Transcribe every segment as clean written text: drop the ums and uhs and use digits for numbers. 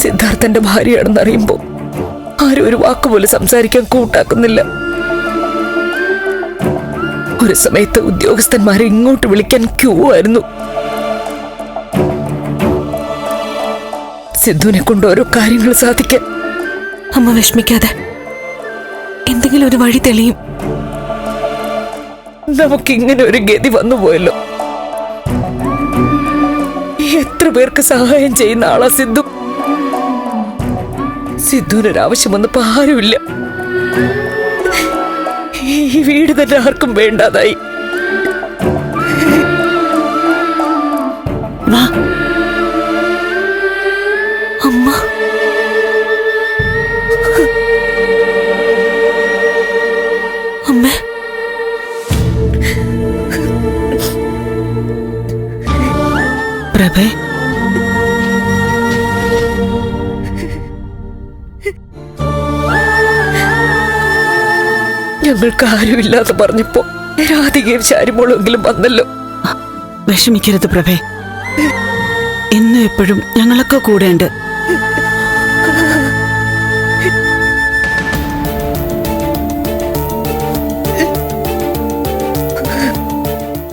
സിദ്ധാർത്ഥന്റെ ഭാര്യയാണെന്നറിയുമ്പോ ആരും ഒരു വാക്കുപോലും സംസാരിക്കാൻ കൂട്ടാക്കുന്നില്ല. ഒരു സമയത്ത് ഉദ്യോഗസ്ഥന്മാരെ ഇങ്ങോട്ട് വിളിക്കാൻ ക്യൂ ആയിരുന്നു. സിദ്ധുവിനെ കൊണ്ട് ഓരോ കാര്യങ്ങൾ സാധിക്കാൻ. അമ്മ വിഷമിക്കാതെ, എന്തെങ്കിലും ഒരു വഴി തെളിയും. നമുക്കിങ്ങനെ ഒരു ഗതി വന്നുപോയല്ലോ. എത്ര പേർക്ക് സഹായം ചെയ്യുന്ന ആളാ സിദ്ധു. സിദ്ധുവിനൊരാവശ്യം വന്നപ്പോ ആരുമില്ല. ഈ വീട് തന്നെ ആർക്കും വേണ്ടാതായി. അമ്മ അമ്മേ, പ്രഭേ, ഞങ്ങൾക്ക് ആരുമില്ലാതെ പറഞ്ഞപ്പോ രാധികയും ശാരിമോളെങ്കിലും വന്നല്ലോ. വിഷമിക്കരുത് പ്രഭേ, എന്നും എപ്പോഴും ഞങ്ങളൊക്കെ കൂടെയുണ്ട്.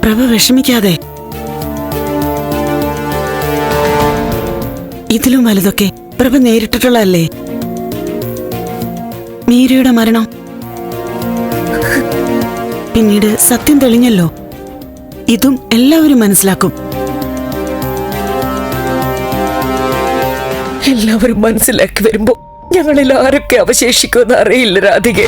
പ്രഭ വിഷമിക്കാതെ. ഇതിലും വലുതൊക്കെ പ്രഭ നേരിട്ടിട്ടുള്ളതല്ലേ. മീരയുടെ മരണം, പിന്നീട് സത്യം തെളിഞ്ഞല്ലോ. ഇതും എല്ലാവരും മനസ്സിലാക്കും. എല്ലാവരും മനസ്സിലാക്കി വരുമ്പോ ഞങ്ങളിൽ ആരൊക്കെ അവശേഷിക്കുമെന്ന് അറിയില്ല രാധിക.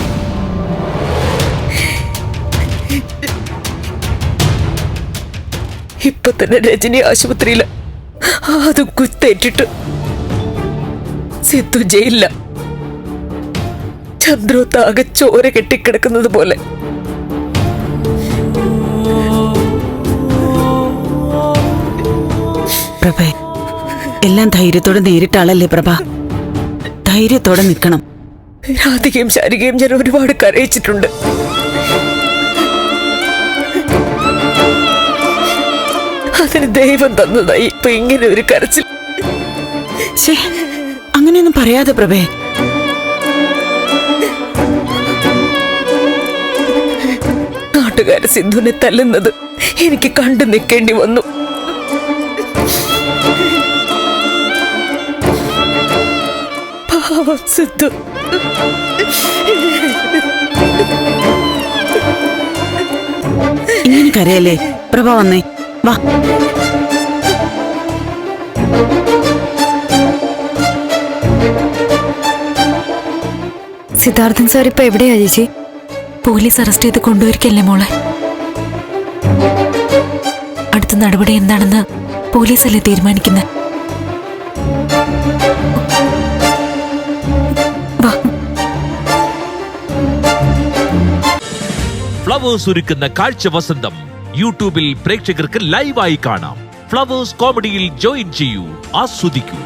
ഇപ്പൊ തന്നെ രജനി ആശുപത്രിയില്, അതും കുത്തേറ്റിട്ട്. സിദ്ധു ജയിലില്ല. ചന്ദ്രോത്താകെ ചോര കെട്ടിക്കിടക്കുന്നത് പോലെ. പ്രഭേ, എല്ലാം ധൈര്യത്തോടെ നേരിട്ട ആളല്ലേ പ്രഭ. ധൈര്യത്തോടെ നിൽക്കണം. രാധികയും ശാരികയും ഞാൻ ഒരുപാട് കരയിച്ചിട്ടുണ്ട്. അതിന് ദൈവം തന്നതായി ഇപ്പൊ ഇങ്ങനെ ഒരു കരച്ചിൽ. അങ്ങനെയൊന്നും പറയാതെ പ്രഭേ. നാട്ടുകാര് സിദ്ധുവിനെ തല്ലുന്നത് എനിക്ക് കണ്ടു നിൽക്കേണ്ടി വന്നു. പാവം സിദ്ധു. ഇങ്ങനെ കരയല്ലേ. പ്രഭ വന്നേ, വാ. സിദ്ധാർത്ഥൻ സാർ ഇപ്പൊ എവിടെയാ ചേച്ചി? പോലീസ് അറസ്റ്റ് ചെയ്ത് കൊണ്ടുവരിക്കല്ലേ മോളെ. അടുത്ത നടപടി എന്താണെന്ന് പോലീസല്ലേ തീരുമാനിക്കുന്നത്. ഫ്ലവേഴ്സ് ഒരുക്കുന്ന കാഴ്ച വസന്തം യൂട്യൂബിൽ പ്രേക്ഷകർക്ക് ലൈവായി കാണാം. ഫ്ലവേഴ്സ് കോമഡിയിൽ ജോയിൻ ചെയ്യൂ, ആസ്വദിക്കൂ.